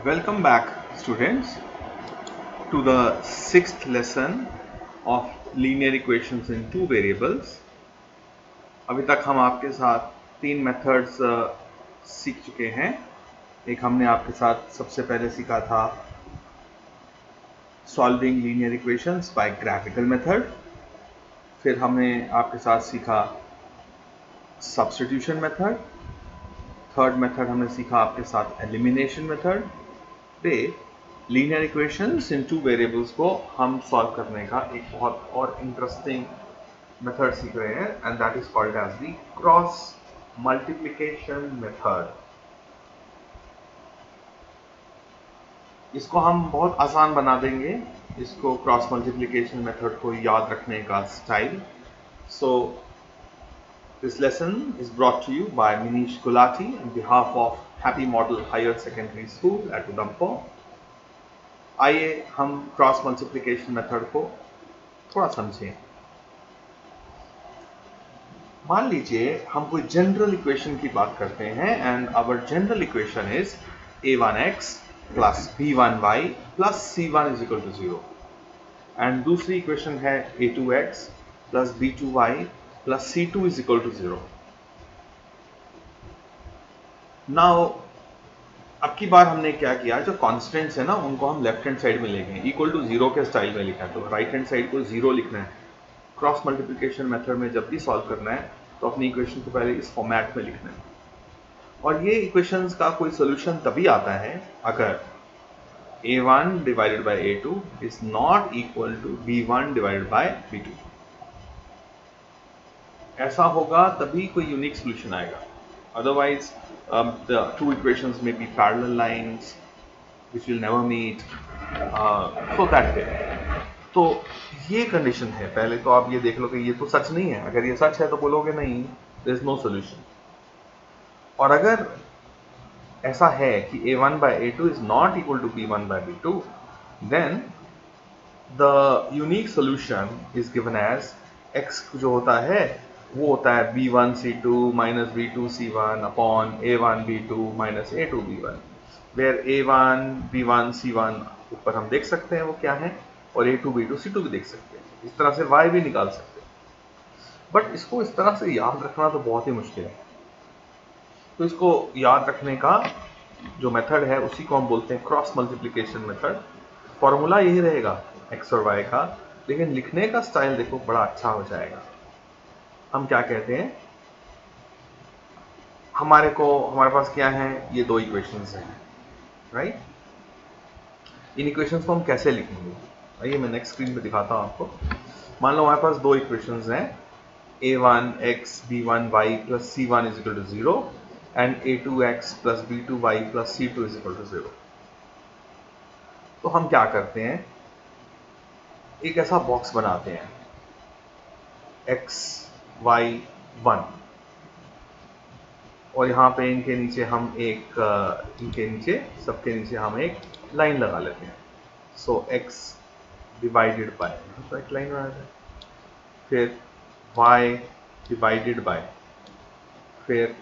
Welcome back, students, to the sixth lesson of linear equations in two variables. अभी तक हम आपके साथ तीन मेथड्स सीख चुके हैं. एक हमने आपके साथ सबसे पहले सीखा था solving linear equations bye graphical method. फिर हमने आपके साथ सीखा सब्स्टिट्यूशन मेथड. थर्ड मेथड हमने सीखा आपके साथ एलिमिनेशन मेथड. पे लीनियर इक्वेशंस इन टू वेरिएबल्स को हम सॉल्व करने का एक बहुत और इंटरेस्टिंग मेथड सीख रहे हैं, and that is called as the cross multiplication method. इसको हम बहुत आसान बना देंगे, इसको क्रॉस मल्टीप्लिकेशन मेथड को याद रखने का style. So this lesson is brought to you by Manish Gulati on behalf of Happy Model Higher Secondary School at Udhampur. आइए हम क्रॉस मल्टीप्लिकेशन मेथड को थोड़ा समझें. मान लीजिए हम कोई जनरल इक्वेशन की बात करते हैं, and our general equation is a1x plus b1y plus c1 is equal to 0, and दूसरी इक्वेशन है a2x plus b2y plus c2 is equal to 0. Now अब की बार हमने क्या किया, जो कॉन्स्टेंट्स है ना उनको हम लेफ्ट हैंड साइड में ले गए, इक्वल टू 0 के स्टाइल में लिखा है, तो राइट हैंड साइड को 0 लिखना है. क्रॉस मल्टीप्लिकेशन मेथड में जब भी सॉल्व करना है तो अपनी इक्वेशन को पहले इस फॉर्मेट में लिखना है. और ये इक्वेशंस का कोई सोल्यूशन तभी आता है अगर a1 divided by a2 is not equal to b1 divided by b2. ऐसा होगा तभी कोई यूनिक सोल्यूशन आएगा. Otherwise, the two equations may be parallel lines which will never meet. So that way. तो ये कंडीशन है. पहले तो आप ये देख लो कि ये तो सच नहीं है. अगर ये सच है तो बोलोगे नहीं, there is no solution. और अगर ऐसा है कि a1 by a2 is not equal to b1 by b2, then the unique solution is given as x जो होता है वो होता है b1 c2 minus b2 c1 upon a1 b2 minus a2 b1, where a1 b1 c1 ऊपर हम देख सकते हैं वो क्या है, और a2 b2 c2 भी देख सकते हैं. इस तरह से y भी निकाल सकते हैं. बट इसको इस तरह से याद रखना तो बहुत ही मुश्किल है. तो इसको याद रखने का जो मेथड है उसी को हम बोलते हैं क्रॉस मल्टीप्लिकेशन मेथड. फॉर्मूला यही रहेगा x और y का, लेकिन लिखने का स्टाइल देखो बड़ा अच्छा हो जाएगा. हम क्या कहते हैं, हमारे पास क्या है, ये दो इक्वेशंस हैं, राइट. इन इक्वेशंस को हम कैसे लिखेंगे, आइए मैं नेक्स्ट स्क्रीन पे दिखाता हूं आपको. मान लो हमारे पास दो इक्वेशंस हैं, a1x b1y plus c1 is equal to 0 and a2x plus b2y plus c2 is equal to 0. तो हम क्या करते हैं, एक ऐसा बॉक्स बनाते हैं x y 1, और यहाँ पे इनके नीचे सबके नीचे हम एक लाइन लगा लेते हैं. सो x डिवाइडेड बाय, तो एक लाइन बना लेते हैं. फिर y डिवाइडेड बाय, फिर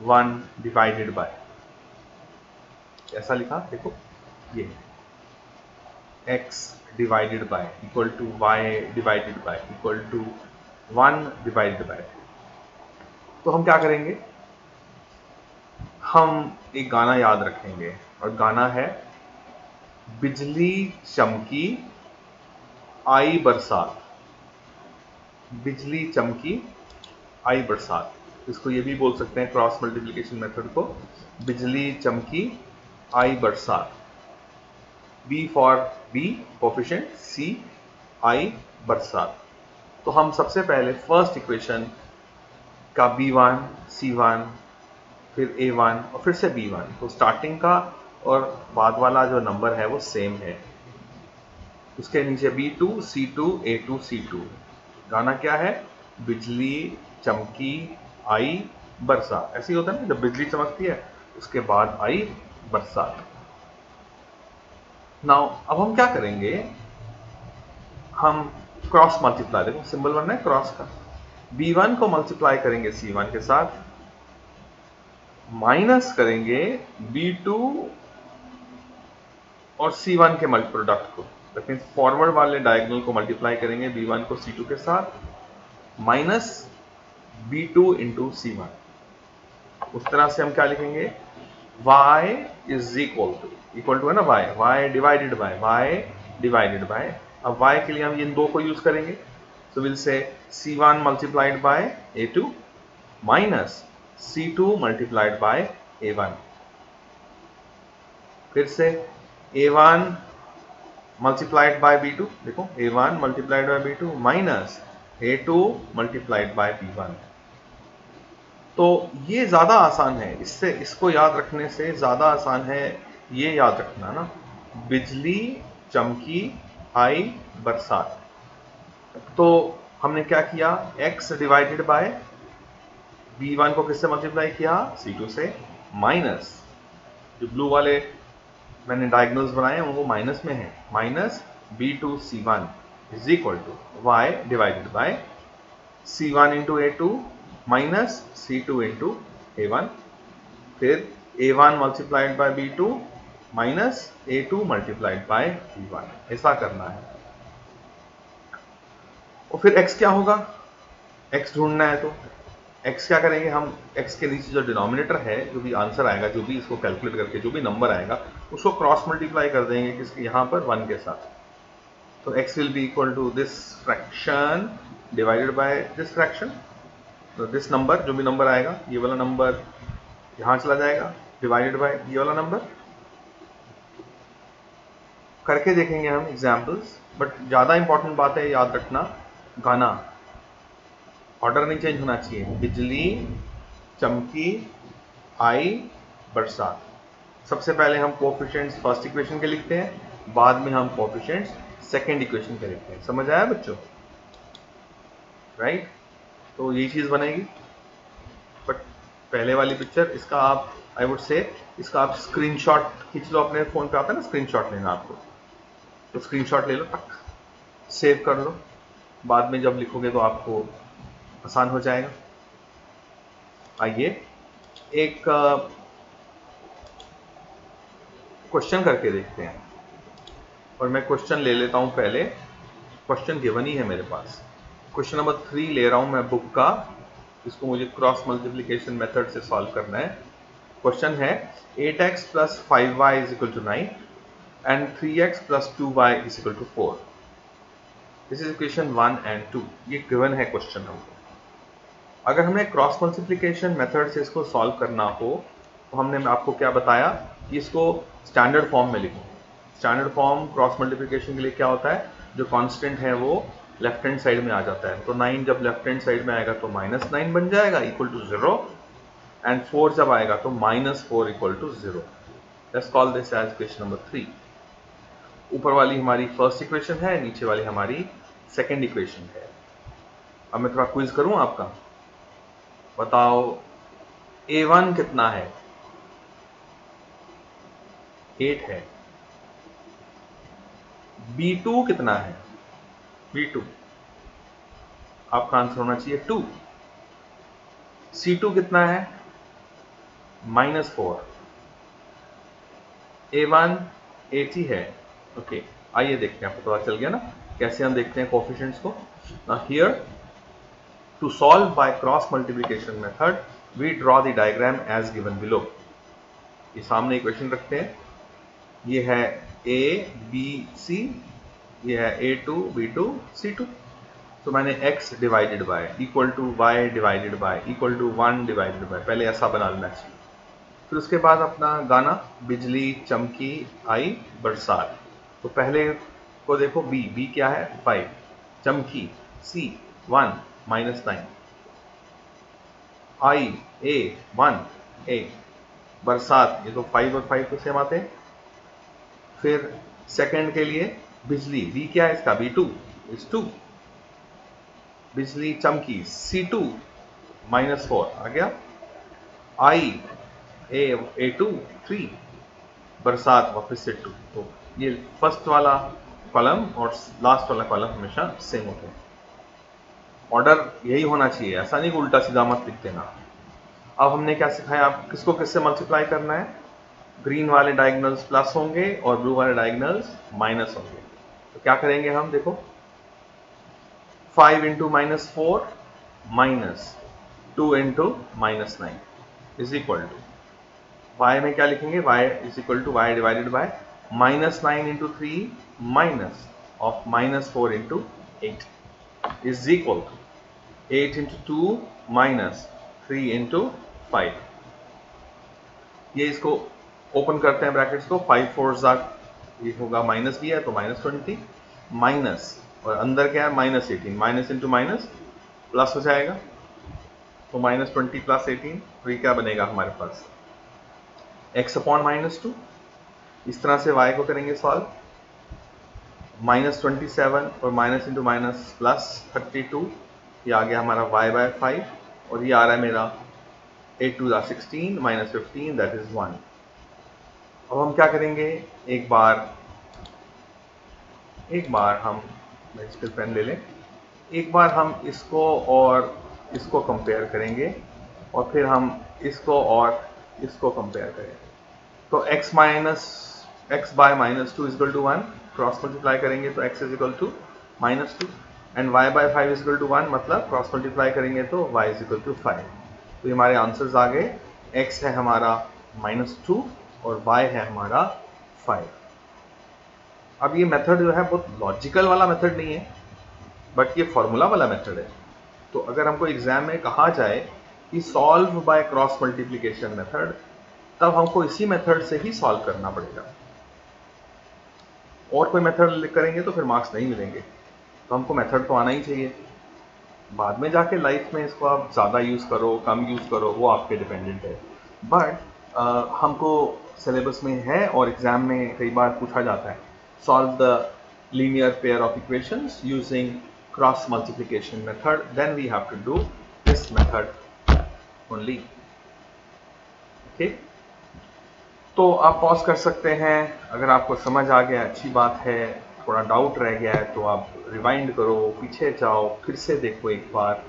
1 डिवाइडेड बाय. ऐसा लिखा देखो, ये x divided by equal to y divided by equal to 1 divided by. तो हम क्या करेंगे, हम एक गाना याद रखेंगे, और गाना है बिजली चमकी आई बरसात. बिजली चमकी आई बरसात. इसको ये भी बोल सकते हैं क्रॉस मल्टीप्लिकेशन मेथड को, बिजली चमकी आई बरसात. B for B coefficient, C आई बरसात. तो हम सबसे पहले फर्स्ट इक्वेशन का b1 c1 फिर a1 और फिर से b1, तो स्टार्टिंग का और बाद वाला जो नंबर है वो सेम है. उसके नीचे b2 c2 a2 c2. गाना क्या है, बिजली चमकी आई बरसात. ऐसे ही होता है ना, जब बिजली चमकती है उसके बाद आई बरसात. नाउ अब हम क्या करेंगे, हम क्रॉस मल्टीप्लाई, देखो सिंबल बनना है क्रॉस का. b1 को मल्टीप्लाई करेंगे c1 के साथ, माइनस करेंगे B2 और C1 के मल्टी प्रोडक्ट को। दैट मीन्स फॉरवर्ड वाले डायगोनल को मल्टीप्लाई करेंगे B1 को C2 के साथ माइनस B2 इंटू C1। उस तरह से हम क्या लिखेंगे, y इज इक्वल टू है ना y डिवाइडेड बाय अब y के लिए हम इन दो को यूज करेंगे। So will say C1 multiplied by A2 minus C2 multiplied by A1। फिर से A1 मल्टीप्लाइड बाय B2, देखो A1 multiplied by B2 minus A2 multiplied by B1। तो ये ज्यादा आसान है, इससे इसको याद रखने से ज्यादा आसान है ये याद रखना ना, बिजली चमकी आई बरसात। तो हमने क्या किया, x डिवाइडेड बाय B1 को किससे मल्टीप्लाई किया, C2 से, माइनस जो ब्लू वाले मैंने डायगोनल्स बनाए हैं उनको माइनस में है, minus B2 C1 is equal to y divided by C1 into A2 minus C2 into A1। फिर A1 multiplied by B2 minus A2 multiplied by B1। ऐसा करना है। और फिर x क्या होगा, x ढूंढना है तो x क्या करेंगे हम, x के नीचे जो डिनोमिनेटर है, जो भी आंसर आएगा, जो भी इसको कैलकुलेट करके जो भी नंबर आएगा उसको क्रॉस मल्टीप्लाई कर देंगे किसके, यहाँ पर 1 के साथ। तो x will be equal to this fraction divided by this fraction. तो दिस नंबर, जो भी नंबर आएगा, ये वाला नंबर यहाँ चला जाएगा डिवाइडेड बाय ये वाला नंबर। करके देखेंगे हम एग्जाम्पल्स, बट ज़्यादा इंपॉर्टेंट बात है याद रखना, गाना ऑर्डर नहीं चेंज होना चाहिए, बिजली चमकी आई बरसात। सबसे पहले हम कोएफिशिएंट्स फर्स्ट इक्वेशन के लिखते हैं, बाद में हम कोएफिशिएंट्स सेकंड इक्वेशन के लिखते हैं। समझ आया बच्चों, राइट? तो ये चीज़ बनेगी। बट पहले वाली पिक्चर, इसका आप आई वुड से इसका आप स्क्रीनशॉट खींच लो, अपने फ़ोन पे आता है ना स्क्रीनशॉट लेना आपको, तो स्क्रीनशॉट ले लो, टक सेव कर लो, बाद में जब लिखोगे तो आपको आसान हो जाएगा। आइए एक क्वेश्चन करके देखते हैं, और मैं क्वेश्चन ले लेता हूं पहले। क्वेश्चन गिवन ही है मेरे पास, क्वेश्चन नंबर 3 ले रहा हूं मैं बुक का, इसको मुझे क्रॉस मल्टीप्लिकेशन मेथड से सॉल्व करना है। क्वेश्चन है 8x plus 5y is equal to 9 and 3x plus 2y is equal to 4। This is equation 1 and 2। ये गिवन है क्वेश्चन हमको। अगर हमें क्रॉस मल्टीप्लिकेशन मेथड से इसको सॉल्व करना हो तो हमने आपको क्या बताया कि इसको स्टैंडर्ड फॉर्म में लिखो। स्टैंडर्ड फॉर्म क्रॉस मल्टीप्लिकेशन के लिए क्या होता है, जो कांस्टेंट है वो लेफ्ट हैंड साइड में आ जाता है। तो 9 जब लेफ्ट हैंड साइड में आएगा तो -9 बन जाएगा इक्वल टू 0, एंड 4 जब आएगा तो -4 equal to 0। Let's call this as equation number 3। ऊपर वाली हमारी फर्स्ट इक्वेशन है, नीचे वाली हमारी सेकेंड इक्वेशन है। अब मैं थोड़ा क्विज करूं आपका, बताओ A1 कितना है, 8 है। B2 कितना है, B2 आपका आंसर होना चाहिए 2। C2 कितना है, -4। A1 8 ही है। ओके, आइए देखते हैं, आपको पता चल गया ना कैसे हम देखते हैं कोएफिशिएंट्स को। Now here to solve by cross multiplication method we draw the diagram as given below. ये सामने इक्वेशन रखते हैं, ये है A B C, ये है A2 B2 C2। तो मैंने x divided by equal to y divided by equal to 1 divided by, पहले ऐसा बना लेना चाहिए। फिर उसके बाद अपना गाना, बिजली चमकी आई बरसात। तो पहले को देखो, b क्या है 5, चमकी c 1 -9, आई a 1 a, बरसात ये तो 5 और 5 तो सेम आते हैं। फिर सेकंड के लिए बिजली, b क्या है इसका B2 इज 2, बिजली चमकी C2 -4 आ गया, आई A2 3, बरसात वापस से 2। तो ये फर्स्ट वाला कॉलम और लास्ट वाला कॉलम हमेशा सेम होते हैं। ऑर्डर यही होना चाहिए, ऐसा नहीं कि उल्टा सीधा मत लिख देना। अब हमने क्या सिखाया, आप किसको किससे मल्टीप्लाई करना है, ग्रीन वाले डायगोनल्स प्लस होंगे और ब्लू वाले डायगोनल्स माइनस होंगे। तो क्या करेंगे हम, देखो 5 into minus 4 minus 2 into minus 9 is equal to, y में क्या लिखेंगे, y is equal to y divided by minus 9 into 3 minus of minus 4 into 8 is equal to 8 into 2 minus 3 into 5। ये इसको ओपन करते हैं ब्रैकेट्स को, 5 4 ज़ा ये होगा माइनस भी है तो माइनस 20 माइनस और अंदर क्या है minus 18, minus into minus plus हो जाएगा तो माइनस 20 प्लस 18, तो ये क्या बनेगा हमारे पास x अपॉन माइनस 2। इस तरह से y को करेंगे सॉल्व, माइनस 27 और माइनस इंटू माइनस प्लस 32, ये आ गया हमारा y बाय 5 और ये आ रहा है मेरा 8 2 16 माइनस 15 दैट इज 1। अब हम क्या करेंगे, एक बार हम मैजिकल पेन ले लें, एक बार हम इसको और इसको कंपेयर करेंगे और फिर हम इसको और इसको कंपेयर करेंगे। तो x by minus 2 equal to 1, cross multiply करेंगे तो x is equal to minus 2 and y by 5 is equal to 1, मतलब क्रॉस मल्टीप्लाई करेंगे तो y इज इक्वल टू 5। तो हमारे आंसर्स आ गए, x है हमारा माइनस 2 और y है हमारा 5। अब ये मेथड जो है बहुत लॉजिकल वाला मेथड नहीं है, बट ये फॉर्मूला वाला मेथड है। तो अगर हमको एग्जाम में कहा जाए कि solve by cross multiplication method, तब हमको इसी मेथड से ही सॉल्व करना पड़ेगा। और कोई मेथड करेंगे तो फिर मार्क्स नहीं मिलेंगे, तो हमको मेथड तो आना ही चाहिए। बाद में जाके लाइफ में इसको आप ज़्यादा यूज़ करो कम यूज़ करो वो आपके डिपेंडेंट है, बट हमको सिलेबस में है और एग्जाम में कई बार पूछा जाता है, solve the linear pair of equations using cross multiplication method, then we have to do this method only. Okay, तो आप पॉज कर सकते हैं, अगर आपको समझ आ गया अच्छी बात है, थोड़ा डाउट रह गया है तो आप रिवाइंड करो, पीछे जाओ, फिर से देखो एक बार,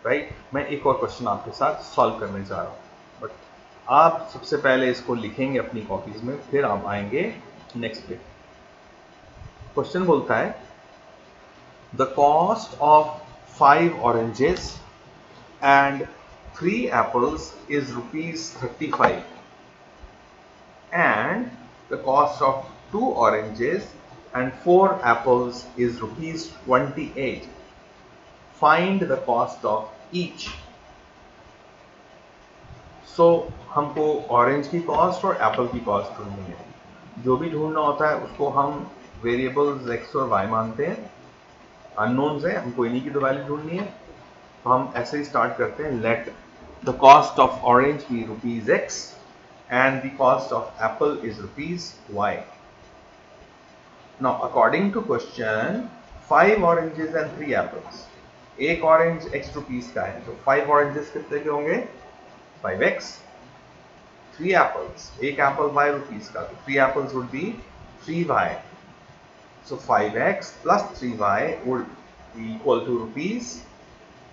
राइट। मैं एक और क्वेश्चन आपके साथ सॉल्व करने जा रहा हूँ, बट आप सबसे पहले इसको लिखेंगे अपनी कॉपीज में, फिर आप आएंगे नेक्स्ट पे। क्वेश्चन बोलता है the cost of 5 oranges and 3 apples is ₹35 and the cost of 2 oranges and 4 apples is ₹28. Find the cost of each. So हमको ऑरेंज की कॉस्ट और एप्पल की कॉस्ट ढूंढनी है। जो भी ढूंढना होता है उसको हम वेरिएबल्स x और y मानते हैं, अननोन्स है, हमको इन्हीं की तो वैल्यू ढूंढनी है। तो हम ऐसे ही स्टार्ट करते हैं, let the cost of orange be ₹x and the cost of apple is ₹y. Now according to question, 5 oranges and 3 apples, एक ऑरेंज x रुपीस का है, तो 5 ऑरेंजेस कितने के होंगे 5x, 3 एप्पल्स, एक एप्पल y रुपीस का, तो 3 apples would be 3y, so 5x plus 3y would be equal to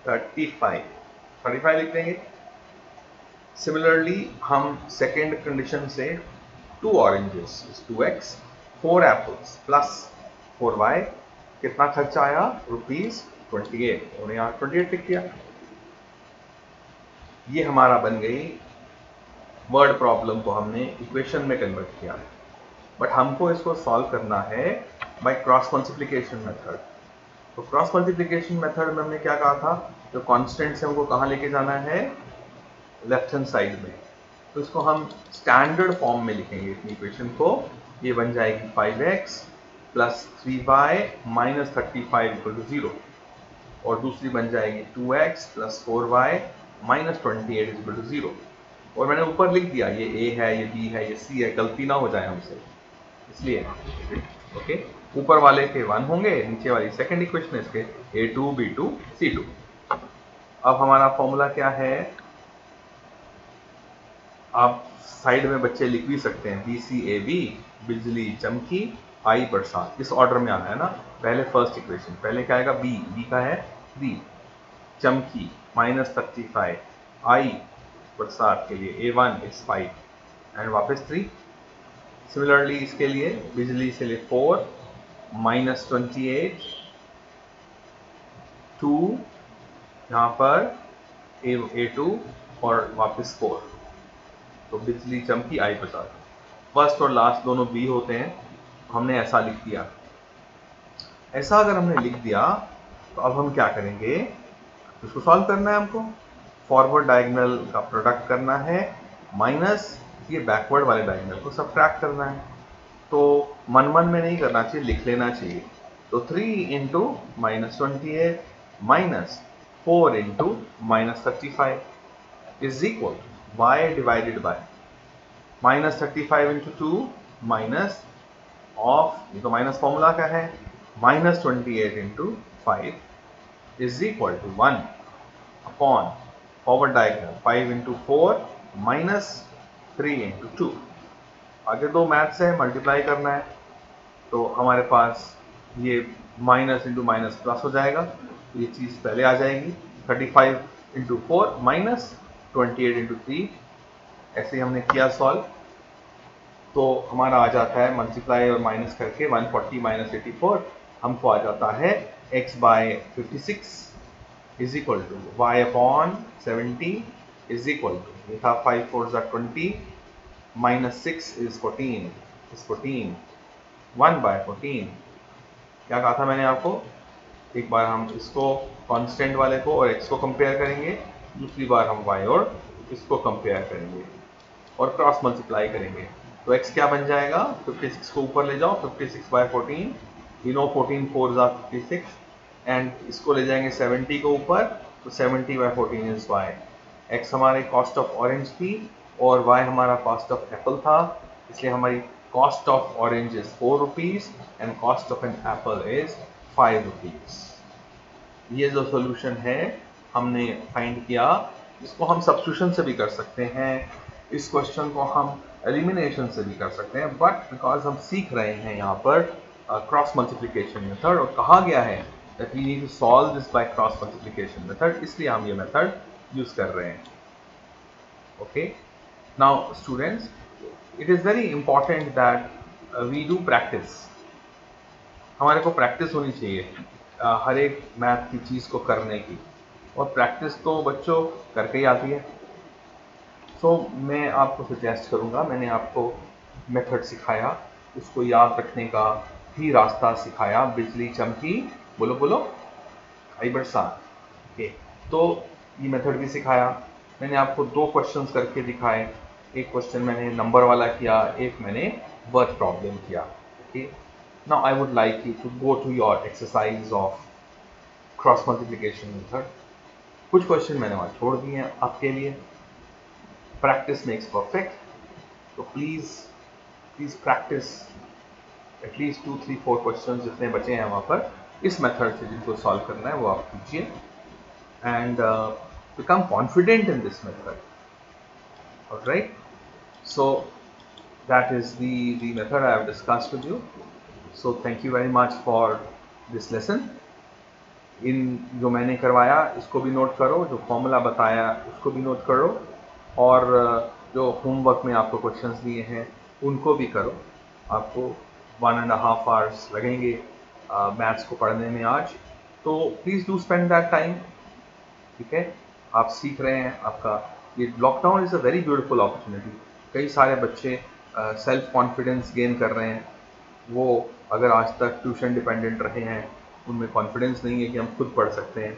₹35 लिख देंगे। सिमिलरली हम सेकेंड कंडीशन से 2 oranges 2x, 4 apples plus 4y, कितना खर्चा आया ₹28, उन्हें यहाँ 28 लिख दिया। ये हमारा बन गई वर्ड प्रॉब्लम को हमने इक्वेशन में कन्वर्ट किया, बट हमको इसको सॉल्व करना है बाय क्रॉस मल्टीप्लिकेशन मेथड। तो क्रॉस मल्टीप्लिकेशन मेथड में हमने क्या कहा था, जो कॉन्स्टेंट से हमको कहाँ लेके जाना है, लेफ्ट हैंड साइड में। तो इसको हम स्टैंडर्ड फॉर्म में लिखेंगे इतनी इक्वेशन को, ये बन जाएगी 5x plus 3y minus 35 equal to 0, और दूसरी बन जाएगी 2x plus 4y minus 28 equal to 0। और मैंने ऊपर लिख दिया ये a है, ये b है, ये c है, गलती ना हो जाए हमसे, इसलिए ओके। ऊपर वाले के 1 होंगे, नीचे वाली सेकंड इक्वेशन है इसके a2 b2 c2। अब हमारा फॉर्मूला क्या है, आप साइड में बच्चे लिख भी सकते हैं, BCAB, बिजली चमकी, आई बरसात, इस ऑर्डर में आना है ना। पहले फर्स्ट इक्वेशन, पहले क्या आएगा B का है B, चमकी माइनस 35, आई बरसात के लिए A1 इज 5 एंड वापस 3। सिमिलरली इसके लिए बिजली से लिए 4 -28 2 यहाँ पर A2 और वापस 4। तो बिजली चमकी आई बरसात। फर्स्ट और लास्ट दोनों बी होते हैं, हमने ऐसा लिख दिया। ऐसा अगर हमने लिख दिया तो अब हम क्या करेंगे, इसको सॉल्व करना है हमको। फॉरवर्ड डायगोनल का प्रोडक्ट करना है माइनस ये बैकवर्ड वाले डायगोनल को सब्ट्रैक्ट करना है। तो मन मन में नहीं करना चाहिए, लिख लेना चाहिए। तो 3 into -28 minus 4 into -35 is equal y divided by -35 into 2 minus of, ये तो माइनस फॉर्मूला का है, -28 into 5 is equal to 1 upon forward diagonal 5 into 4 minus 3 into 2। आगे दो मैथ्स है, मल्टीप्लाई करना है, तो हमारे पास ये माइनस इंटू माइनस प्लस हो जाएगा, तो ये चीज़ पहले आ जाएगी। 35 इंटू 4 माइनस 28 इंटू 3, ऐसे हमने किया सॉल्व, तो हमारा आ जाता है मल्टीप्लाई और माइनस करके 140 माइनस 84 हमको आ जाता है x by 56 is equal to y upon 70 is equal to, ये था 5 4 20 माइनस 6 इज 14 1 बाय 14। क्या कहा था मैंने आपको, एक बार हम इसको कांस्टेंट वाले को और x को कंपेयर करेंगे, दूसरी बार हम y और इसको कंपेयर करेंगे और क्रॉस मल्टीप्लाई करेंगे। तो x क्या बन जाएगा, 56 को ऊपर ले जाओ, 56 बाय 14, यू नो 14 4 56, एंड इसको ले जाएंगे 70 को ऊपर, तो 70 बाय 14 इज y। x हमारे कॉस्ट ऑफ ऑरेंज थी और y हमारा कॉस्ट ऑफ एप्पल था, इसलिए हमारी cost of orange is 4 rupees and cost of an apple is 5 rupees. ये जो सॉल्यूशन है हमने फाइंड किया, इसको हम सब्स्टिट्यूशन से भी कर सकते हैं, इस क्वेश्चन को हम एलिमिनेशन से भी कर सकते हैं, बट बिकॉज हम सीख रहे हैं यहाँ पर क्रॉस मल्टीप्लिकेशन मेथड और कहा गया है that we need to solve this by cross multiplication method, इसलिए हम ये मेथड यूज कर रहे हैं। Okay, now students, it is very important that we do practice. हमारे को प्रैक्टिस होनी चाहिए हर एक मैथ की चीज़ को करने की, और प्रैक्टिस तो बच्चों करके ही आती है। सो मैं आपको सजेस्ट करूँगा, मैंने आपको मेथड सिखाया, उसको याद रखने का भी रास्ता सिखाया। बिजली चमकी, बोलो बोलो, आई बरसात। ओके, तो ये मेथड भी सिखाया। मैंने आपको दो क्वेश्चंस करके दिखाए, एक क्वेश्चन मैंने नंबर वाला किया, एक मैंने वर्ड प्रॉब्लम किया। Okay, now I would like you to go to your exercise of cross multiplication method. कुछ क्वेश्चन मैंने वहाँ छोड़ दिए हैं आपके लिए। प्रैक्टिस मेक्स परफेक्ट, तो प्लीज़ प्रैक्टिस एटलीस्ट 2 3 4 क्वेश्चन जितने बचे हैं वहाँ पर इस मेथड से, जिनको सॉल्व करना है वो आप कीजिए and become confident in this method. Alright, so that is the method I have discussed with you. So thank you very much for this lesson. इन जो मैंने करवाया इसको भी नोट करो, जो फॉर्मूला बताया उसको भी नोट करो, और जो होमवर्क में आपको क्वेश्चंस दिए हैं उनको भी करो। आपको 1.5 आवर्स लगेंगे मैथ्स को पढ़ने में आज, तो please do spend that time. ठीक है, आप सीख रहे हैं, आपका ये lockdown is a very beautiful opportunity. कई सारे बच्चे सेल्फ कॉन्फिडेंस गेन कर रहे हैं, वो अगर आज तक ट्यूशन डिपेंडेंट रहे हैं, उनमें कॉन्फिडेंस नहीं है कि हम खुद पढ़ सकते हैं,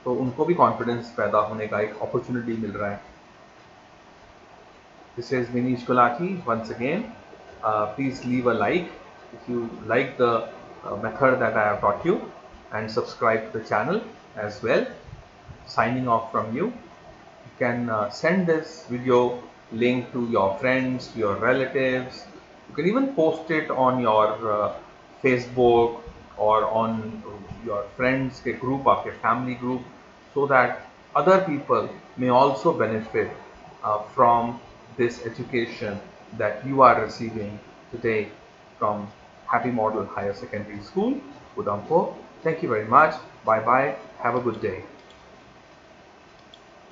तो उनको भी कॉन्फिडेंस पैदा होने का एक अपॉर्चुनिटी मिल रहा है। This is Manish Gulati once again. Please leave a like if you like the method that I have taught you, and subscribe to the channel as well. Signing off from you. You can send this video link to your friends, to your relatives. You can even post it on your Facebook or on your friends के group, आपके family group, so that other people may also benefit from this education that you are receiving today from Happy Model Higher Secondary School, Udhampur. Thank you very much. Bye bye. Have a good day.